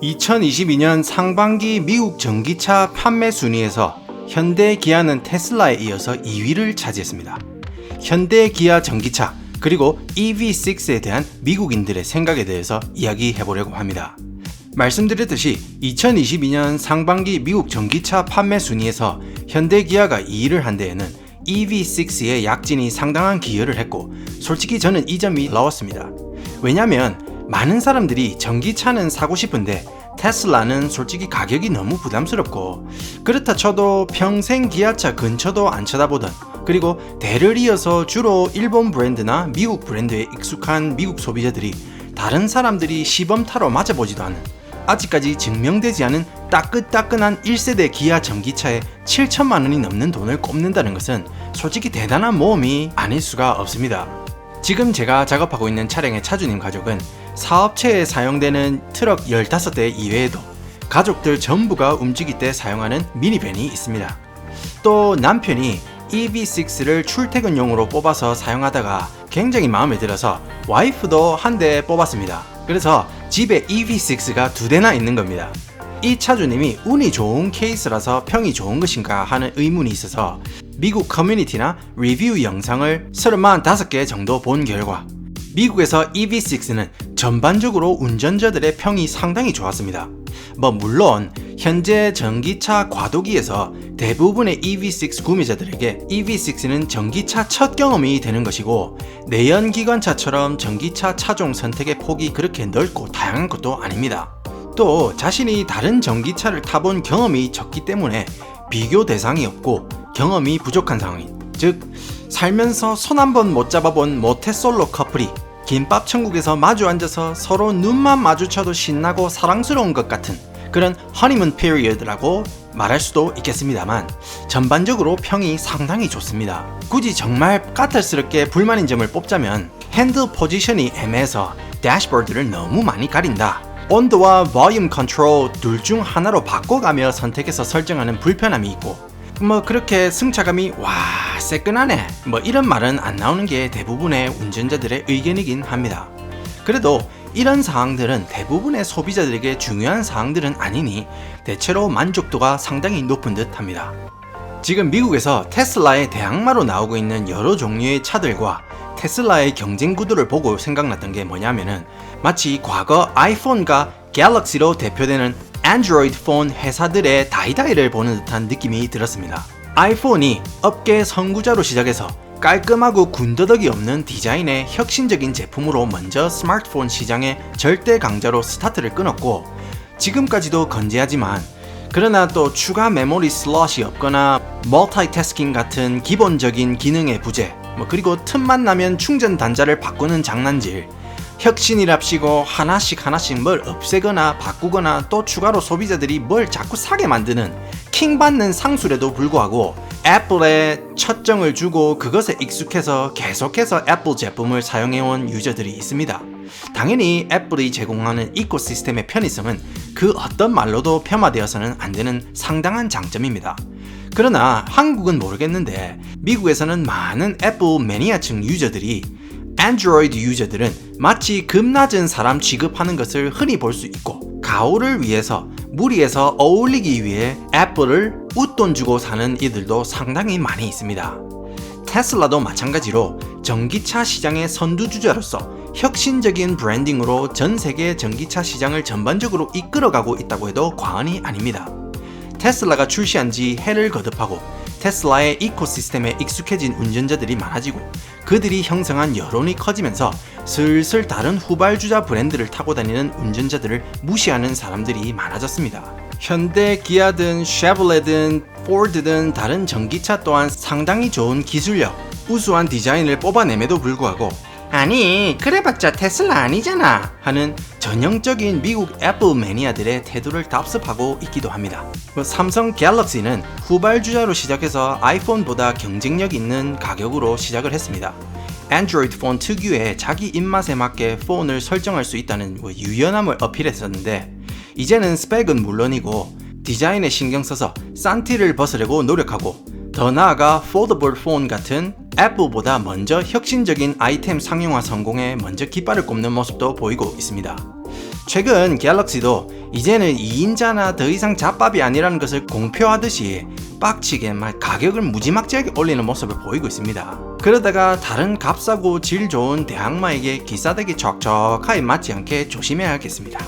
2022년 상반기 미국 전기차 판매 순위에서 현대 기아는 테슬라에 이어서 2위를 차지했습니다. 현대 기아 전기차 그리고 EV6에 대한 미국인들의 생각에 대해서 이야기해 보려고 합니다. 말씀드렸듯이 2022년 상반기 미국 전기차 판매 순위에서 현대 기아가 2위를 한 데에는 EV6의 약진이 상당한 기여를 했고, 솔직히 저는 이 점이 놀라웠습니다. 왜냐면 많은 사람들이 전기차는 사고 싶은데 테슬라는 솔직히 가격이 너무 부담스럽고, 그렇다 쳐도 평생 기아차 근처도 안 쳐다보던, 그리고 대를 이어서 주로 일본 브랜드나 미국 브랜드에 익숙한 미국 소비자들이 다른 사람들이 시범타로 맞아보지도 않은, 아직까지 증명되지 않은 따끈따끈한 1세대 기아 전기차에 7천만 원이 넘는 돈을 꼽는다는 것은 솔직히 대단한 모험이 아닐 수가 없습니다. 지금 제가 작업하고 있는 차량의 차주님 가족은 사업체에 사용되는 트럭 15대 이외에도 가족들 전부가 움직일 때 사용하는 미니밴이 있습니다. 또 남편이 EV6를 출퇴근용으로 뽑아서 사용하다가 굉장히 마음에 들어서 와이프도 한 대 뽑았습니다. 그래서 집에 EV6가 2대나 있는 겁니다. 이 차주님이 운이 좋은 케이스라서 평이 좋은 것인가 하는 의문이 있어서 미국 커뮤니티나 리뷰 영상을 35개 정도 본 결과 미국에서 EV6는 전반적으로 운전자들의 평이 상당히 좋았습니다. 물론 현재 전기차 과도기에서 대부분의 EV6 구매자들에게 EV6는 전기차 첫 경험이 되는 것이고, 내연기관차처럼 전기차 차종 선택의 폭이 그렇게 넓고 다양한 것도 아닙니다. 또 자신이 다른 전기차를 타본 경험이 적기 때문에 비교 대상이 없고 경험이 부족한 상황인, 즉 살면서 손 한 번 못 잡아본 모태솔로 커플이 김밥 천국에서 마주 앉아서 서로 눈만 마주쳐도 신나고 사랑스러운 것 같은 그런 허니문 피리어드라고 말할 수도 있겠습니다만, 전반적으로 평이 상당히 좋습니다. 굳이 정말 까탈스럽게 불만인 점을 뽑자면 핸들 포지션이 애매해서 대시보드를 너무 많이 가린다, 온도와 볼륨 컨트롤 둘 중 하나로 바꿔가며 선택해서 설정하는 불편함이 있고, 그렇게 승차감이 와 새끈하네 이런 말은 안 나오는 게 대부분의 운전자들의 의견이긴 합니다. 그래도 이런 사항들은 대부분의 소비자들에게 중요한 사항들은 아니니 대체로 만족도가 상당히 높은 듯 합니다. 지금 미국에서 테슬라의 대항마로 나오고 있는 여러 종류의 차들과 테슬라의 경쟁 구도를 보고 생각났던 게 뭐냐면은, 마치 과거 아이폰과 갤럭시로 대표되는 안드로이드 폰 회사들의 다이다이를 보는 듯한 느낌이 들었습니다. 아이폰이 업계 선구자로 시작해서 깔끔하고 군더더기 없는 디자인의 혁신적인 제품으로 먼저 스마트폰 시장의 절대 강자로 스타트를 끊었고, 지금까지도 건재하지만, 그러나 또 추가 메모리 슬롯이 없거나 멀티태스킹 같은 기본적인 기능의 부재, 그리고 틈만 나면 충전 단자를 바꾸는 장난질, 혁신이랍시고 하나씩 뭘 없애거나 바꾸거나 또 추가로 소비자들이 뭘 자꾸 사게 만드는 킹받는 상술에도 불구하고 애플에 첫정을 주고 그것에 익숙해서 계속해서 애플 제품을 사용해온 유저들이 있습니다. 당연히 애플이 제공하는 이코시스템의 편의성은 그 어떤 말로도 폄하되어서는 안 되는 상당한 장점입니다. 그러나 한국은 모르겠는데 미국에서는 많은 애플 매니아층 유저들이 안드로이드 유저들은 마치 급낮은 사람 취급하는 것을 흔히 볼 수 있고, 가오를 위해서 무리해서 어울리기 위해 애플을 웃돈 주고 사는 이들도 상당히 많이 있습니다. 테슬라도 마찬가지로 전기차 시장의 선두주자로서 혁신적인 브랜딩으로 전 세계 전기차 시장을 전반적으로 이끌어가고 있다고 해도 과언이 아닙니다. 테슬라가 출시한 지 해를 거듭하고 테슬라의 이코시스템에 익숙해진 운전자들이 많아지고 그들이 형성한 여론이 커지면서 슬슬 다른 후발주자 브랜드를 타고 다니는 운전자들을 무시하는 사람들이 많아졌습니다. 현대 기아든 쉐보레든 포드든 다른 전기차 또한 상당히 좋은 기술력, 우수한 디자인을 뽑아냄에도 불구하고 아니 그래봤자 테슬라 아니잖아 하는 전형적인 미국 애플 매니아들의 태도를 답습하고 있기도 합니다. 삼성 갤럭시는 후발주자로 시작해서 아이폰보다 경쟁력 있는 가격으로 시작을 했습니다. 안드로이드 폰 특유의 자기 입맛에 맞게 폰을 설정할 수 있다는 유연함을 어필했었는데, 이제는 스펙은 물론이고 디자인에 신경 써서 싼티를 벗으려고 노력하고, 더 나아가 폴더블 폰 같은 애플보다 먼저 혁신적인 아이템 상용화 성공에 먼저 깃발을 꼽는 모습도 보이고 있습니다. 최근 갤럭시도 이제는 2인자나 더 이상 잡밥이 아니라는 것을 공표하듯이 빡치게 막 가격을 무지막지하게 올리는 모습을 보이고 있습니다. 그러다가 다른 값싸고 질 좋은 대항마에게 기싸대기 척척하게 맞지 않게 조심해야겠습니다.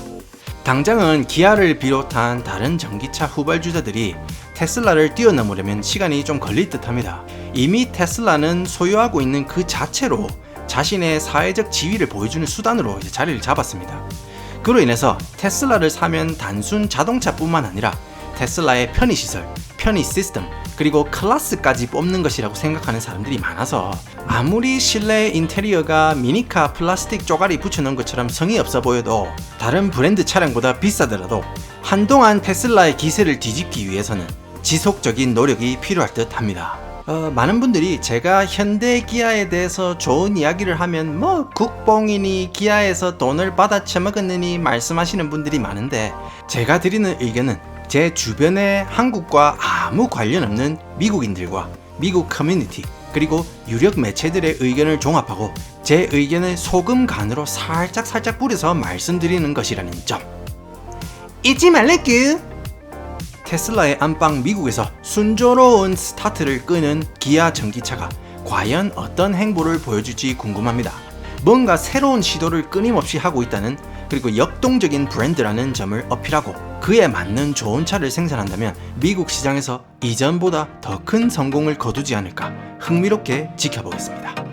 당장은 기아를 비롯한 다른 전기차 후발주자들이 테슬라를 뛰어넘으려면 시간이 좀 걸릴 듯 합니다. 이미 테슬라는 소유하고 있는 그 자체로 자신의 사회적 지위를 보여주는 수단으로 자리를 잡았습니다. 그로 인해서 테슬라를 사면 단순 자동차뿐만 아니라 테슬라의 편의시설, 편의 시스템, 그리고 클래스까지 뽑는 것이라고 생각하는 사람들이 많아서 아무리 실내 인테리어가 미니카 플라스틱 쪼가리 붙여놓은 것처럼 성의 없어 보여도 다른 브랜드 차량보다 비싸더라도 한동안 테슬라의 기세를 뒤집기 위해서는 지속적인 노력이 필요할 듯 합니다. 많은 분들이 제가 현대 기아에 대해서 좋은 이야기를 하면 국뽕이니 기아에서 돈을 받아 처먹었느니 말씀하시는 분들이 많은데, 제가 드리는 의견은 제 주변에 한국과 아무 관련 없는 미국인들과 미국 커뮤니티 그리고 유력 매체들의 의견을 종합하고 제 의견을 소금 간으로 살짝 뿌려서 말씀드리는 것이라는 점 잊지 말래꾸. 테슬라의 안방 미국에서 순조로운 스타트를 끄는 기아 전기차가 과연 어떤 행보를 보여줄지 궁금합니다. 뭔가 새로운 시도를 끊임없이 하고 있다는, 그리고 역동적인 브랜드라는 점을 어필하고 그에 맞는 좋은 차를 생산한다면 미국 시장에서 이전보다 더 큰 성공을 거두지 않을까 흥미롭게 지켜보겠습니다.